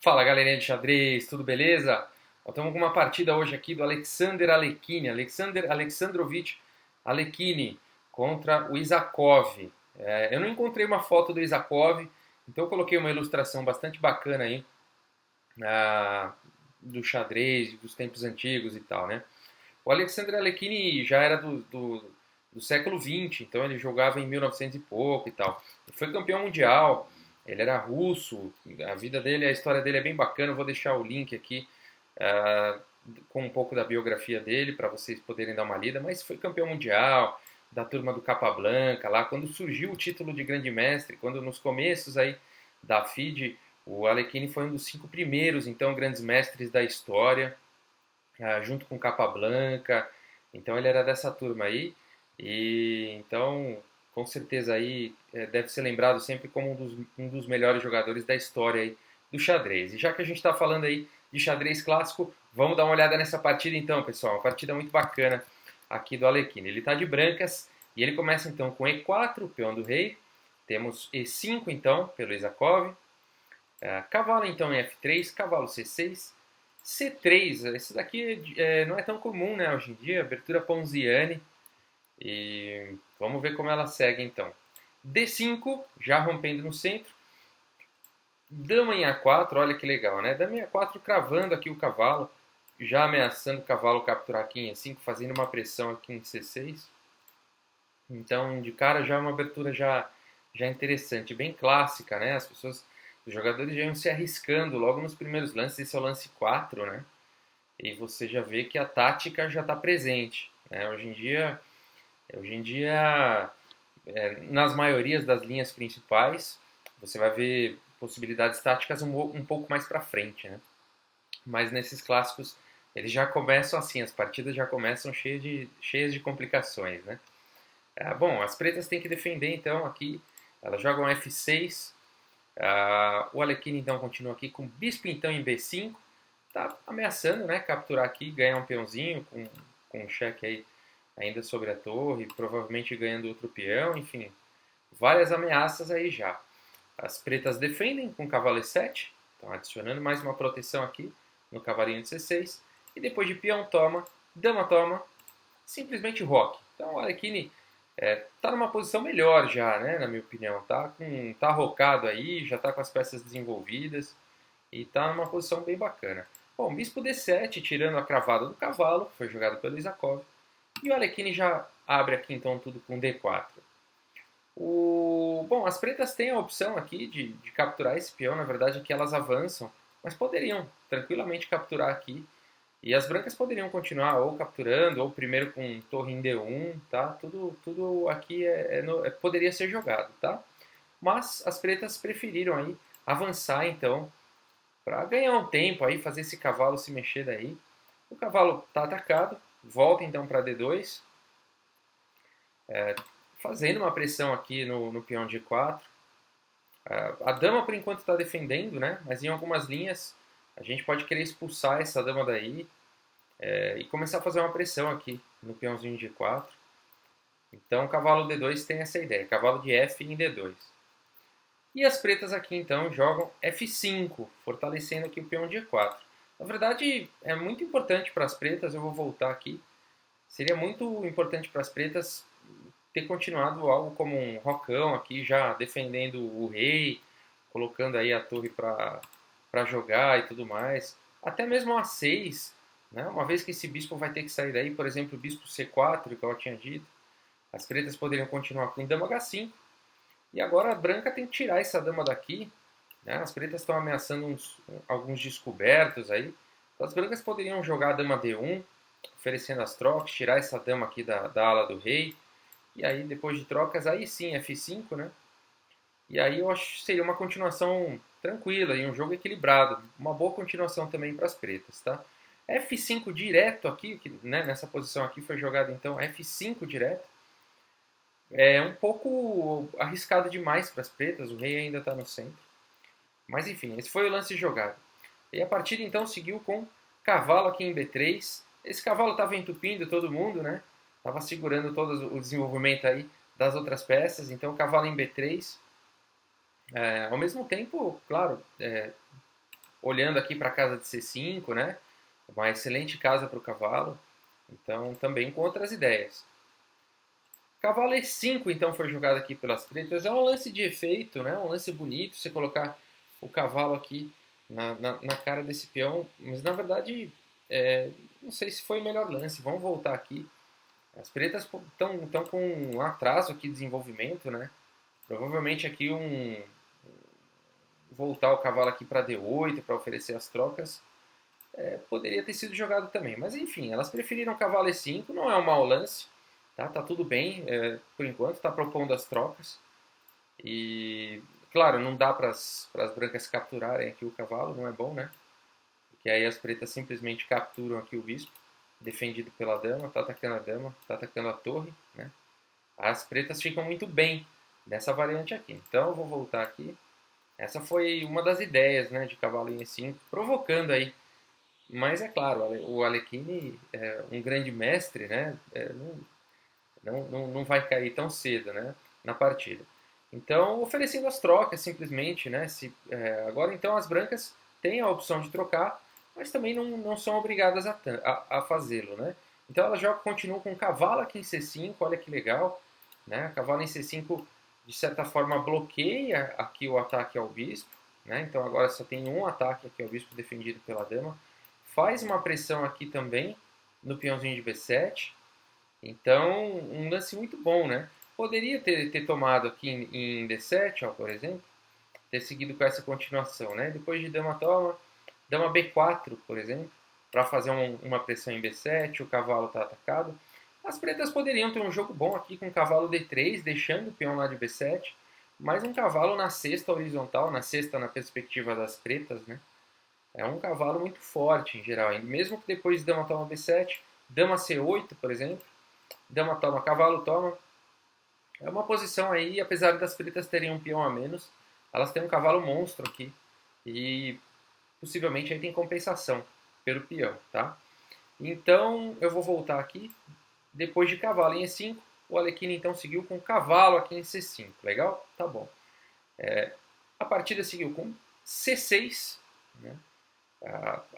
Fala galerinha de xadrez, tudo beleza? Estamos com uma partida hoje aqui do Alexander Alekhine, Alexander Alexandrovich Alekhine contra o Isakov. Eu não encontrei uma foto do Isakov, então eu coloquei uma ilustração bastante bacana aí do xadrez, dos tempos antigos e tal, né? O Alexander Alekhine já era do século XX, então ele jogava em 1900 e pouco e tal. Ele foi campeão mundial, ele era russo, a vida dele, a história dele é bem bacana, eu vou deixar o link aqui ah, com um pouco da biografia dele para vocês poderem dar uma lida, mas foi campeão mundial da turma do Capablanca, lá quando surgiu o título de grande mestre, quando nos começos aí da FIDE, o Alekhine foi um dos 5 primeiros, então, grandes mestres da história, junto com Capablanca. Então ele era dessa turma aí. E então, com certeza aí deve ser lembrado sempre como um dos melhores jogadores da história aí do xadrez. E já que a gente está falando aí de xadrez clássico, vamos dar uma olhada nessa partida então, pessoal. Uma partida muito bacana aqui do Alekhine. Ele está de brancas e ele começa então com E4, peão do rei. Temos E5 então, pelo Isakov. Cavalo então em F3, cavalo C6, C3. Esse daqui não é tão comum, né, hoje em dia, abertura Ponziani. E vamos ver como ela segue então. D5, já rompendo no centro. Dama em A4, olha que legal, né? Dama em A4 cravando aqui o cavalo, já ameaçando o cavalo capturar aqui em E5, fazendo uma pressão aqui em C6. Então, de cara já é uma abertura já interessante, bem clássica, né? Os jogadores já iam se arriscando logo nos primeiros lances. Esse é o lance 4, né? E você já vê que a tática já está presente, né? Hoje em dia, nas maiorias das linhas principais, você vai ver possibilidades táticas um pouco mais para frente, né? Mas nesses clássicos, eles já começam assim, as partidas já começam cheias de complicações, né? Bom, as pretas têm que defender, então, aqui. Elas jogam F6. O Alekhine, então, continua aqui com bispo, então, em B5. Tá ameaçando, né? Capturar aqui, ganhar um peãozinho com um cheque aí ainda sobre a torre, provavelmente ganhando outro peão, enfim. Várias ameaças aí já. As pretas defendem com cavalo E7. Estão adicionando mais uma proteção aqui no cavalinho de C6. E depois de peão toma, dama toma, simplesmente roque. Então o Alekhine tá numa posição melhor já, né, na minha opinião. Tá rocado aí, já tá com as peças desenvolvidas e tá numa posição bem bacana. Bom, bispo D7, tirando a cravada do cavalo, que foi jogado pelo Isakov. E o Alekhine já abre aqui então tudo com D4. Bom, as pretas têm a opção aqui de capturar esse peão, na verdade é que elas avançam, mas poderiam tranquilamente capturar aqui. E as brancas poderiam continuar ou capturando, ou primeiro com torre em D1, tá? Tudo aqui poderia ser jogado, tá? Mas as pretas preferiram aí avançar, então, para ganhar um tempo aí, fazer esse cavalo se mexer daí. O cavalo está atacado, volta então para D2, fazendo uma pressão aqui no peão G4. A dama por enquanto está defendendo, né? Mas em algumas linhas a gente pode querer expulsar essa dama daí e começar a fazer uma pressão aqui no peãozinho G4. Então, cavalo D2 tem essa ideia, cavalo de F em D2. E as pretas aqui, então, jogam F5, fortalecendo aqui o peão G4. Na verdade, é muito importante para as pretas, eu vou voltar aqui, seria muito importante para as pretas ter continuado algo como um rocão aqui, já defendendo o rei, colocando aí a torre para jogar e tudo mais. Até mesmo a 6, né? Uma vez que esse bispo vai ter que sair daí, por exemplo, o bispo C4, que eu tinha dito, as pretas poderiam continuar com dama H5. E agora a branca tem que tirar essa dama daqui, né? As pretas estão ameaçando alguns descobertos aí. Então, as brancas poderiam jogar a dama D1, oferecendo as trocas, tirar essa dama aqui da ala do rei. E aí, depois de trocas, aí sim, F5, né? E aí eu acho que seria uma continuação tranquila e um jogo equilibrado. Uma boa continuação também para as pretas, tá? F5 direto aqui, que, né, nessa posição aqui foi jogado então F5 direto. É um pouco arriscado demais para as pretas, o rei ainda está no centro. Mas enfim, esse foi o lance jogado. E a partida então seguiu com cavalo aqui em B3. Esse cavalo estava entupindo todo mundo, né? Estava segurando todo o desenvolvimento aí das outras peças. Então cavalo em B3. Ao mesmo tempo, claro, olhando aqui para a casa de C5, né? Uma excelente casa para o cavalo. Então, também com outras ideias. Cavalo E5, então, foi jogado aqui pelas pretas. É um lance de efeito, né? Um lance bonito, você colocar o cavalo aqui na cara desse peão. Mas, na verdade, não sei se foi o melhor lance. Vamos voltar aqui. As pretas estão com um atraso aqui de desenvolvimento, né? Provavelmente aqui voltar o cavalo aqui para D8 para oferecer as trocas poderia ter sido jogado também. Mas enfim, elas preferiram cavalo E5, não é um mau lance, tá tudo bem por enquanto, está propondo as trocas. E claro, não dá para as brancas capturarem aqui o cavalo, não é bom, né? Porque aí as pretas simplesmente capturam aqui o bispo, defendido pela dama, tá atacando a dama, tá atacando a torre, né? As pretas ficam muito bem nessa variante aqui. Então eu vou voltar aqui. Essa foi uma das ideias, né, de cavalo em E5, provocando aí. Mas é claro, o Alekhine é um grande mestre, né? Não vai cair tão cedo, né, na partida. Então, oferecendo as trocas simplesmente, né? Agora então as brancas têm a opção de trocar, mas também não são obrigadas a fazê-lo, né? Então elas continuam com cavalo aqui em C5, olha que legal, né? Cavalo em C5 de certa forma bloqueia aqui o ataque ao bispo, né? Então agora só tem um ataque aqui ao bispo defendido pela dama. Faz uma pressão aqui também no peãozinho de B7. Então, um lance muito bom, né? Poderia ter tomado aqui em D7, ó, por exemplo, ter seguido com essa continuação, né? Depois de dama toma, dama B4, por exemplo, para fazer uma pressão em B7, o cavalo está atacado. As pretas poderiam ter um jogo bom aqui com cavalo D3, deixando o peão lá de B7, mas um cavalo na sexta horizontal, na sexta na perspectiva das pretas, né? É um cavalo muito forte em geral, mesmo que depois de dama toma B7, dama C8, por exemplo, dama toma, cavalo toma. É uma posição aí, apesar das pretas terem um peão a menos, elas têm um cavalo monstro aqui. E possivelmente aí tem compensação pelo peão, tá? Então eu vou voltar aqui. Depois de cavalo em E5, o Alekhine então seguiu com cavalo aqui em C5. Legal? Tá bom. A partida seguiu com C6, né?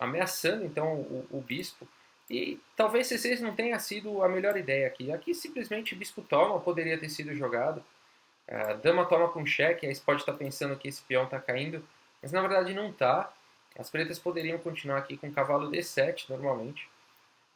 Ameaçando então o bispo. E talvez C6 não tenha sido a melhor ideia aqui. Aqui simplesmente bispo toma poderia ter sido jogado. Dama toma com cheque, aí você pode estar pensando que esse peão está caindo, mas na verdade não está. As pretas poderiam continuar aqui com cavalo D7 normalmente.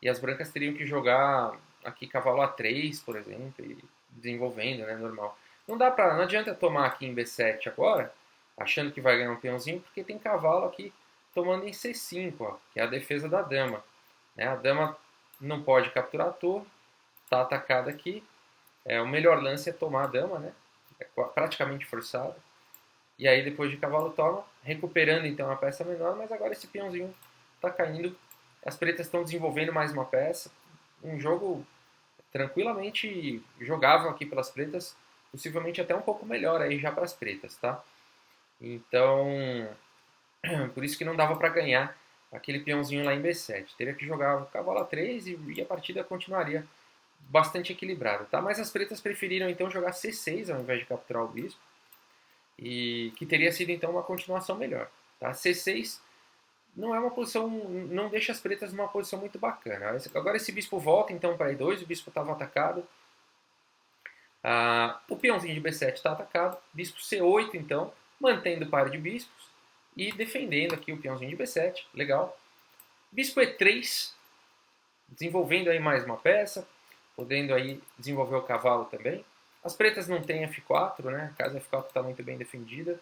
E as brancas teriam que jogar aqui cavalo A3, por exemplo, e desenvolvendo, né, normal. Não adianta tomar aqui em B7 agora, achando que vai ganhar um peãozinho, porque tem cavalo aqui tomando em C5, ó, que é a defesa da dama. Né? A dama não pode capturar a torre, está atacada aqui. O melhor lance é tomar a dama, né? É praticamente forçado. E aí depois de cavalo toma, recuperando então a peça menor, mas agora esse peãozinho está caindo. As pretas estão desenvolvendo mais uma peça. Um jogo tranquilamente jogável aqui pelas pretas, possivelmente até um pouco melhor aí já para as pretas, tá? Então, por isso que não dava para ganhar aquele peãozinho lá em B7. Teria que jogar o cavalo A3 e a partida continuaria bastante equilibrada, tá? Mas as pretas preferiram então jogar C6 ao invés de capturar o bispo, e que teria sido então uma continuação melhor, tá? C6 não é uma posição, não deixa as pretas numa posição muito bacana. Agora esse bispo volta então para E2, o bispo estava atacado. O peãozinho de B7 está atacado, bispo C8 então, mantendo o par de bispos e defendendo aqui o peãozinho de B7, legal. Bispo E3, desenvolvendo aí mais uma peça, podendo aí desenvolver o cavalo também. As pretas não têm F4, né? A casa F4 está muito bem defendida.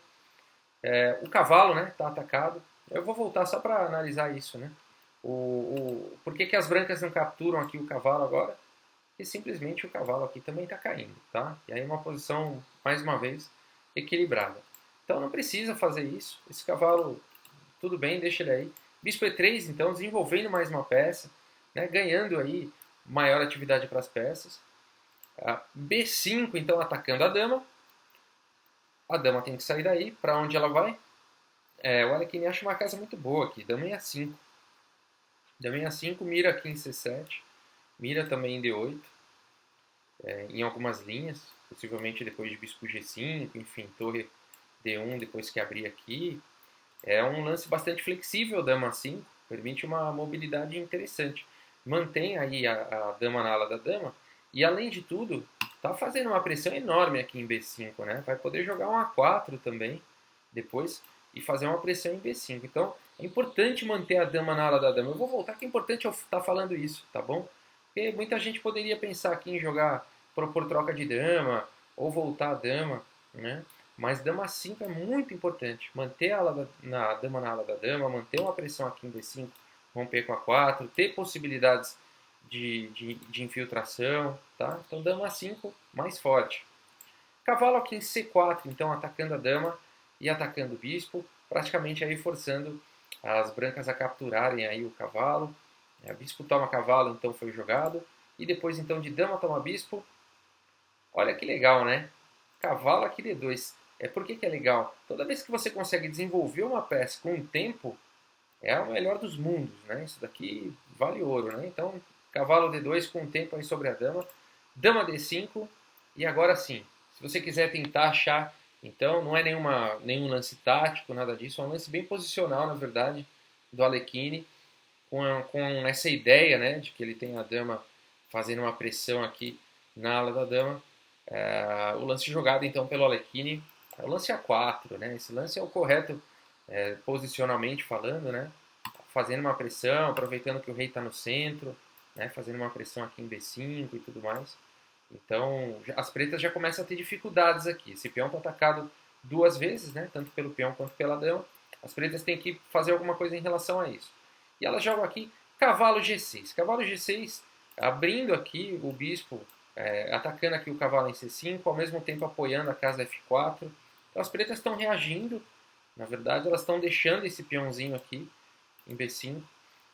O cavalo, né, está atacado. Eu vou voltar só para analisar isso, né? Por que as brancas não capturam aqui o cavalo agora? Porque simplesmente o cavalo aqui também está caindo, tá? E aí uma posição, mais uma vez, equilibrada. Então não precisa fazer isso. Esse cavalo, tudo bem, deixa ele aí. Bispo E3, então, desenvolvendo mais uma peça, né? Ganhando aí maior atividade para as peças. B5, então, atacando a dama. A dama tem que sair daí. Para onde ela vai? O Alekhine acha uma casa muito boa aqui. Dama em A5. Dama em A5, mira aqui em C7. Mira também em D8. Em algumas linhas. Possivelmente depois de bispo G5. Enfim, torre D1 depois que abrir aqui. É um lance bastante flexível, dama 5, permite uma mobilidade interessante. Mantém aí a dama na ala da dama, e além de tudo, tá fazendo uma pressão enorme aqui em B5, né? Vai poder jogar um A4 também, depois, e fazer uma pressão em B5. Então, é importante manter a dama na ala da dama. Eu vou voltar que é importante eu estar falando isso, tá bom? Porque muita gente poderia pensar aqui em jogar, propor troca de dama, ou voltar a dama, né? Mas dama 5 é muito importante. Manter a dama na ala da dama, manter uma pressão aqui em B5, romper com a 4, ter possibilidades de infiltração, tá? Então dama 5 mais forte. Cavalo aqui em C4, então atacando a dama e atacando o bispo, praticamente aí forçando as brancas a capturarem aí o cavalo. O bispo toma cavalo, então foi jogado. E depois então de dama toma bispo. Olha que legal, né? Cavalo aqui D2. Por que é legal? Toda vez que você consegue desenvolver uma peça com um tempo, é o melhor dos mundos, né? Isso daqui vale ouro, né? Então, cavalo D2 com um tempo aí sobre a dama. Dama D5. E agora sim, se você quiser tentar achar, então não é nenhum lance tático, nada disso. É um lance bem posicional, na verdade, do Alekhine, com essa ideia, né, de que ele tem a dama fazendo uma pressão aqui na ala da dama. O lance jogado então pelo Alekhine é o lance A4, né? Esse lance é o correto posicionalmente falando, né? Fazendo uma pressão, aproveitando que o rei está no centro, né? Fazendo uma pressão aqui em B5 e tudo mais. Então as pretas já começam a ter dificuldades aqui. Esse peão está atacado duas vezes, né? Tanto pelo peão quanto pela dama. As pretas têm que fazer alguma coisa em relação a isso. E elas jogam aqui cavalo G6. Cavalo G6 abrindo aqui o bispo, atacando aqui o cavalo em C5, ao mesmo tempo apoiando a casa F4. Então as pretas estão reagindo, na verdade elas estão deixando esse peãozinho aqui em B5.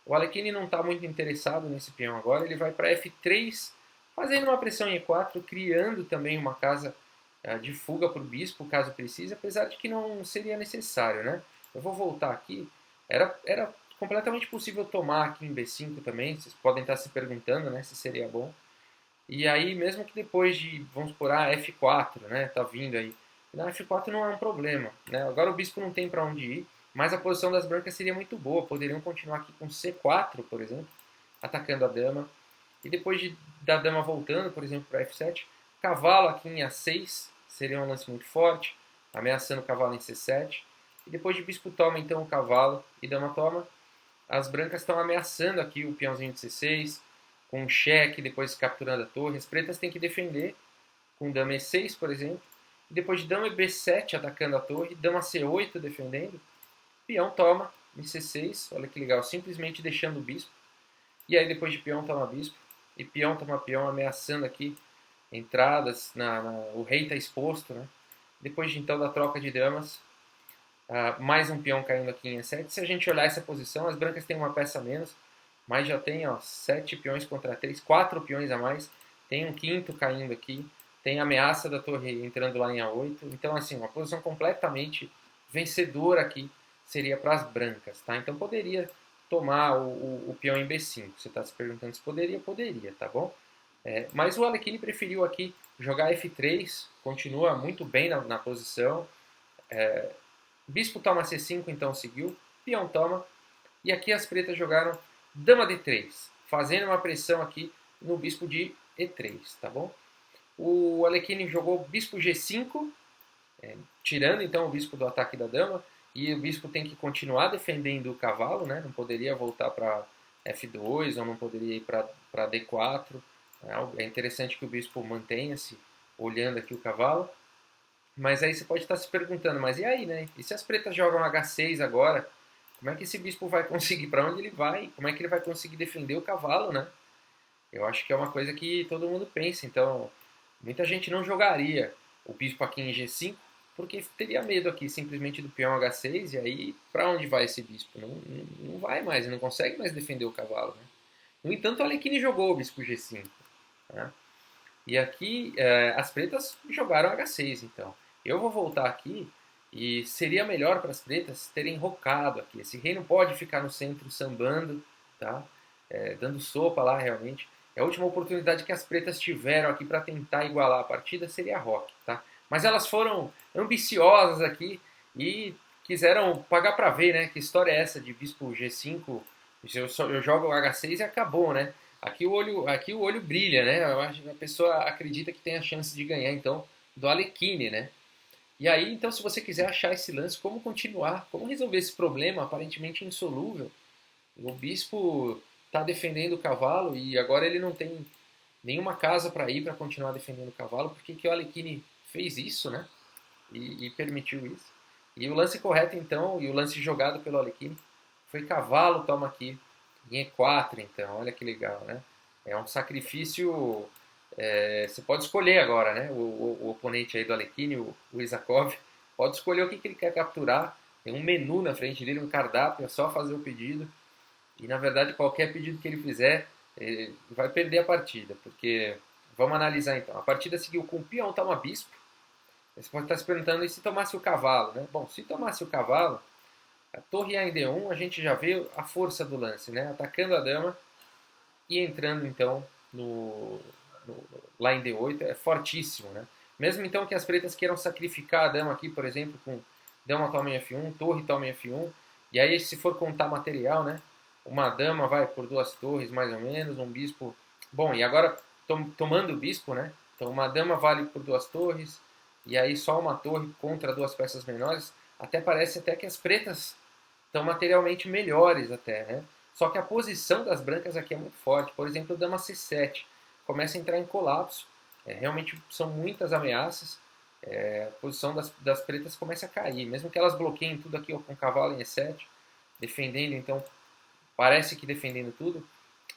O Alekhine não está muito interessado nesse peão agora, ele vai para F3, fazendo uma pressão em E4, criando também uma casa de fuga para o bispo, caso precise, apesar de que não seria necessário, né? Eu vou voltar aqui, era completamente possível tomar aqui em B5 também, vocês podem estar se perguntando, né, se seria bom. E aí, mesmo que depois de, vamos por F4, né, tá vindo aí, na F4 não é um problema, né? Agora o bispo não tem para onde ir, mas a posição das brancas seria muito boa, poderiam continuar aqui com C4, por exemplo, atacando a dama. E depois da dama voltando, por exemplo, para F7, cavalo aqui em A6 seria um lance muito forte, ameaçando o cavalo em C7. E depois de bispo toma então o cavalo e dama toma, as brancas estão ameaçando aqui o peãozinho de C6, com um cheque, depois capturando a torre. As pretas têm que defender com dama E6, por exemplo. E depois de dama B7 atacando a torre, dama C8 defendendo. Peão toma em C6, olha que legal, simplesmente deixando o bispo. E aí depois de peão toma bispo, e peão toma peão, ameaçando aqui entradas, o rei está exposto, né? Depois de então da troca de damas, mais um peão caindo aqui em E7. Se a gente olhar essa posição, as brancas têm uma peça a menos, mas já tem 7 peões contra 3, 4 peões a mais, tem um quinto caindo aqui, tem a ameaça da torre entrando lá em A8, então assim, uma posição completamente vencedora aqui seria para as brancas, tá? Então poderia tomar o peão em B5, você está se perguntando se poderia, poderia, tá bom? Mas o Alekhine preferiu aqui jogar F3, continua muito bem na posição, bispo toma C5, então seguiu, peão toma, e aqui as pretas jogaram dama D3, fazendo uma pressão aqui no bispo de E3, tá bom? O Alekhine jogou bispo G5, tirando então o bispo do ataque da dama, e o bispo tem que continuar defendendo o cavalo, né? Não poderia voltar para F2 ou não poderia ir para D4. É interessante que o bispo mantenha-se olhando aqui o cavalo. Mas aí você pode estar se perguntando, mas e aí, né? E se as pretas jogam H6 agora? Como é que esse bispo vai conseguir? Para onde ele vai? Como é que ele vai conseguir defender o cavalo, né? Eu acho que é uma coisa que todo mundo pensa. Então, muita gente não jogaria o bispo aqui em G5 porque teria medo aqui simplesmente do peão H6 e aí para onde vai esse bispo? Não vai mais, não consegue mais defender o cavalo, né? No entanto, o Alekhine jogou o bispo G5, né? E aqui as pretas jogaram H6, então. Eu vou voltar aqui e seria melhor para as pretas terem rocado aqui. Esse rei não pode ficar no centro sambando, tá? Dando sopa lá realmente. A última oportunidade que as pretas tiveram aqui para tentar igualar a partida seria a roque, tá? Mas elas foram ambiciosas aqui e quiseram pagar para ver, né? Que história é essa de bispo G5? Eu jogo H6 e acabou, né? Aqui o olho brilha, né? Eu acho que a pessoa acredita que tem a chance de ganhar, então, do Alekhine, né? E aí, então, se você quiser achar esse lance, como continuar, como resolver esse problema aparentemente insolúvel, o bispo está defendendo o cavalo e agora ele não tem nenhuma casa para ir para continuar defendendo o cavalo, porque que o Alekhine fez isso, né? E permitiu isso. E o lance correto, então, e o lance jogado pelo Alekhine foi cavalo, toma aqui, em E4, então, olha que legal, né? É um sacrifício, você pode escolher agora, né? O oponente aí do Alekhine, o Isakov, pode escolher o que ele quer capturar, tem um menu na frente dele, um cardápio, é só fazer o pedido, e na verdade qualquer pedido que ele fizer, ele vai perder a partida, porque, vamos analisar então, a partida seguiu com peão, toma bispo, você pode estar se perguntando, e se tomasse o cavalo, né? Bom, se tomasse o cavalo, a torre A em D1, a gente já vê a força do lance, né? Atacando a dama e entrando, então, lá em D8, é fortíssimo, né? Mesmo, então, que as pretas queiram sacrificar a dama aqui, por exemplo, com dama toma em F1, torre toma em F1, e aí, se for contar material, né? Uma dama vai por 2 torres, mais ou menos, um bispo... Bom, e agora, tomando o bispo, né? Então, uma dama vale por 2 torres, e aí só uma torre contra 2 peças menores, até parece até que as pretas estão materialmente melhores até, né? Só que a posição das brancas aqui é muito forte. Por exemplo, dama C7 começa a entrar em colapso. Realmente são muitas ameaças. A posição das pretas começa a cair. Mesmo que elas bloqueiem tudo aqui ó, com cavalo em E7, defendendo, então, parece que defendendo tudo.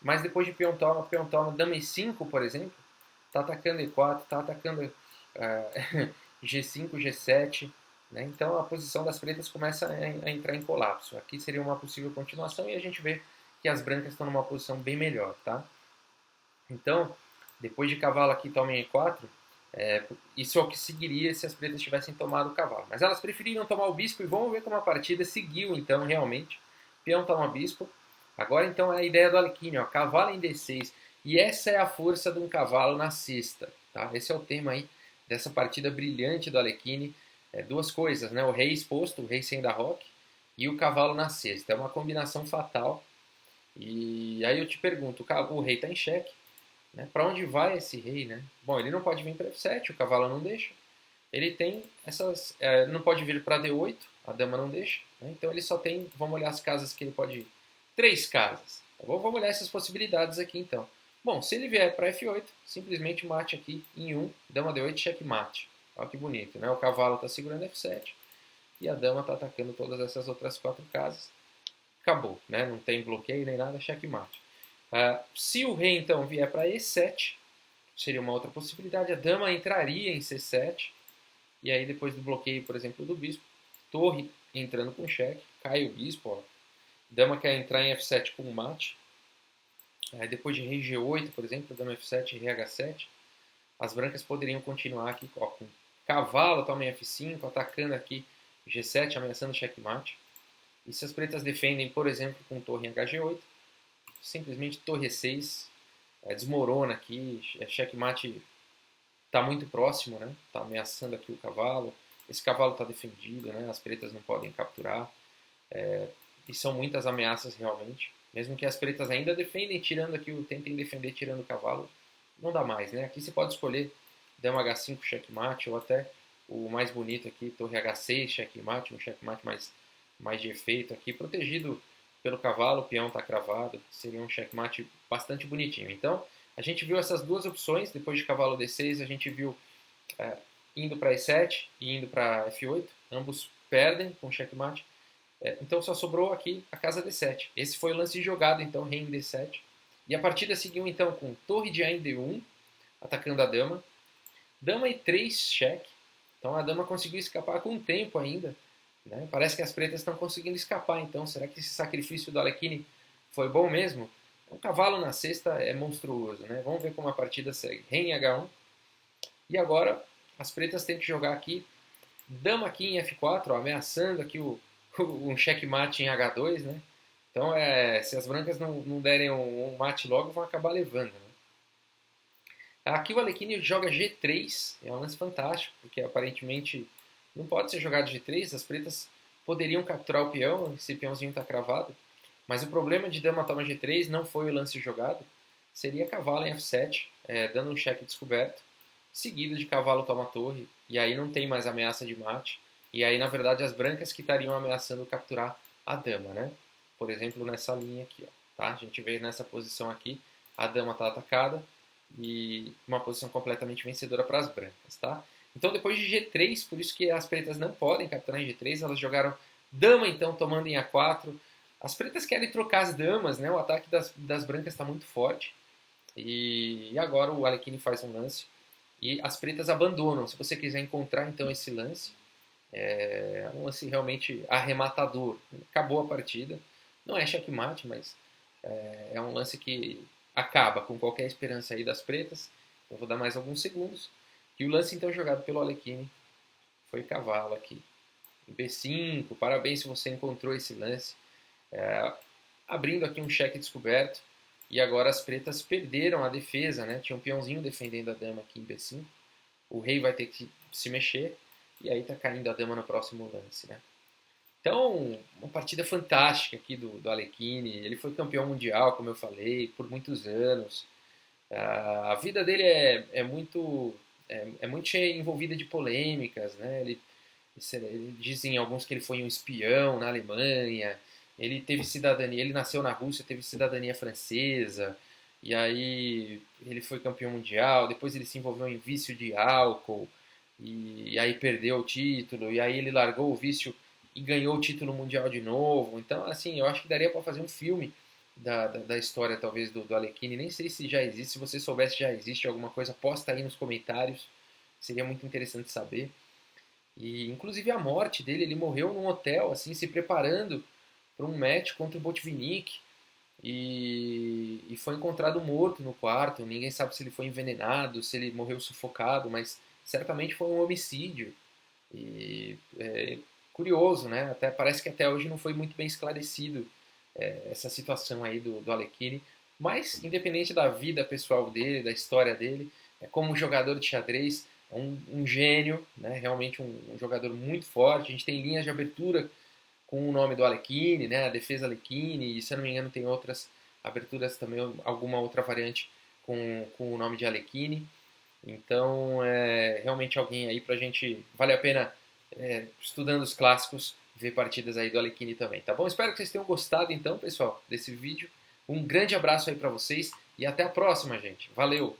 Mas depois de peão toma, dama E5, por exemplo, está atacando E4, está atacando G5, G7, né? Então a posição das pretas começa a entrar em colapso. Aqui seria uma possível continuação e a gente vê que as brancas estão numa posição bem melhor. Tá? Então, depois de cavalo aqui toma em E4, isso é o que seguiria se as pretas tivessem tomado o cavalo. Mas elas preferiram tomar o bispo e vamos ver como a partida seguiu então realmente. Peão toma bispo. Agora então é a ideia do Alekhine, ó, cavalo em D6. E essa é a força de um cavalo na cesta. Tá? Esse é o tema aí dessa partida brilhante do Alekhine. Duas coisas, né? O rei exposto, o rei sem dar roque, e o cavalo na cesta. É uma combinação fatal. E aí eu te pergunto, o rei está em xeque, né? Para onde vai esse rei, né? Bom, ele não pode vir para F7, o cavalo não deixa. Ele tem essas, não pode vir para D8, a dama não deixa. Né? Então ele só tem, vamos olhar as casas que ele pode ir. 3 casas. Tá bom? Vamos olhar essas possibilidades aqui então. Bom, se ele vier para F8, simplesmente mate aqui em 1, dama D8, checkmate. Olha que bonito, né? O cavalo está segurando F7 e a dama está atacando todas essas outras 4 casas. Acabou, né? Não tem bloqueio nem nada, checkmate. Se o rei então vier para E7, seria uma outra possibilidade. A dama entraria em C7 e aí depois do bloqueio, por exemplo, do bispo, torre entrando com cheque, cai o bispo, ó. Dama quer entrar em F7 com mate. Aí depois de rei G8, por exemplo, dama F7 e rei H7, as brancas poderiam continuar aqui ó, com cavalo, toma em F5, atacando aqui G7, ameaçando checkmate. E se as pretas defendem, por exemplo, com torre em HG8, simplesmente torre E6, desmorona aqui, checkmate está muito próximo, né? Está ameaçando aqui o cavalo. Esse cavalo está defendido, né? As pretas não podem capturar. E são muitas ameaças realmente. Mesmo que as pretas ainda defendem, tirando aqui, tentem defender tirando o cavalo, não dá mais, né? Aqui você pode escolher dama H5 checkmate ou até o mais bonito aqui, torre H6 checkmate, um checkmate mais de efeito aqui, protegido pelo cavalo, o peão está cravado, seria um checkmate bastante bonitinho. Então, a gente viu essas duas opções, depois de cavalo D6, a gente viu indo para E7 e indo para F8, ambos perdem com checkmate. Então só sobrou aqui a casa D7. Esse foi o lance jogado, então, rei em D7. E a partida seguiu então com torre de A em D1, atacando a dama. Dama E3, cheque. Então a dama conseguiu escapar com tempo ainda. Né? Parece que as pretas estão conseguindo escapar, então. Será que esse sacrifício do Alekhine foi bom mesmo? Um cavalo na cesta é monstruoso, né? Vamos ver como a partida segue. Rei em H1. E agora as pretas têm que jogar aqui. Dama aqui em F4, ó, ameaçando aqui um checkmate em H2, né? Então, se as brancas não derem um mate logo, vão acabar levando, né? Aqui o Alekhine joga G3, é um lance fantástico, porque aparentemente não pode ser jogado G3, as pretas poderiam capturar o peão, esse peãozinho está cravado, mas o problema de dama toma G3 não foi o lance jogado, seria cavalo em F7, dando um cheque descoberto, seguido de cavalo toma torre, e aí não tem mais ameaça de mate, e aí na verdade as brancas que estariam ameaçando capturar a dama, né? Por exemplo, nessa linha aqui, ó, tá? A gente vê nessa posição aqui, a dama está atacada, e uma posição completamente vencedora para as brancas, tá? Então depois de G3, por isso que as pretas não podem capturar em G3, elas jogaram dama então tomando em A4. As pretas querem trocar as damas, né? O ataque das brancas está muito forte. E agora o Alekhine faz um lance e as pretas abandonam. Se você quiser encontrar então esse lance, é um lance realmente arrematador. Acabou a partida. Não é checkmate, mas é um lance que acaba com qualquer esperança aí das pretas. Eu vou dar mais alguns segundos. E o lance então jogado pelo Alekhine foi cavalo aqui. B5, parabéns se você encontrou esse lance. Abrindo aqui um cheque descoberto. E agora as pretas perderam a defesa, né? Tinha um peãozinho defendendo a dama aqui em B5. O rei vai ter que se mexer. E aí tá caindo a dama no próximo lance, né? Então, uma partida fantástica aqui do Alekhine. Ele foi campeão mundial, como eu falei, por muitos anos. A vida dele é muito envolvida de polêmicas, né? Ele dizem alguns que ele foi um espião na Alemanha. Ele teve cidadania, ele nasceu na Rússia, teve cidadania francesa. E aí ele foi campeão mundial. Depois ele se envolveu em vício de álcool e aí perdeu o título. E aí ele largou o vício e ganhou o título mundial de novo. Então, assim, eu acho que daria para fazer um filme da história, talvez, do Alekhine. Nem sei se já existe. Se você soubesse se já existe alguma coisa, posta aí nos comentários. Seria muito interessante saber. E, inclusive, a morte dele, ele morreu num hotel, assim, se preparando para um match contra o Botvinnik. E foi encontrado morto no quarto. Ninguém sabe se ele foi envenenado, se ele morreu sufocado, mas certamente foi um homicídio. E curioso, né? Até parece que até hoje não foi muito bem esclarecido essa situação aí do Alekhine. Mas, independente da vida pessoal dele, da história dele, como jogador de xadrez, é um gênio, né? Realmente um jogador muito forte. A gente tem linhas de abertura com o nome do Alekhine, né? A defesa Alekhine, e se eu não me engano tem outras aberturas também, alguma outra variante com o nome de Alekhine. Então, é realmente alguém aí pra gente, vale a pena, estudando os clássicos, ver partidas aí do Alekhine também, tá bom? Espero que vocês tenham gostado então, pessoal, desse vídeo. Um grande abraço aí pra vocês e até a próxima, gente. Valeu!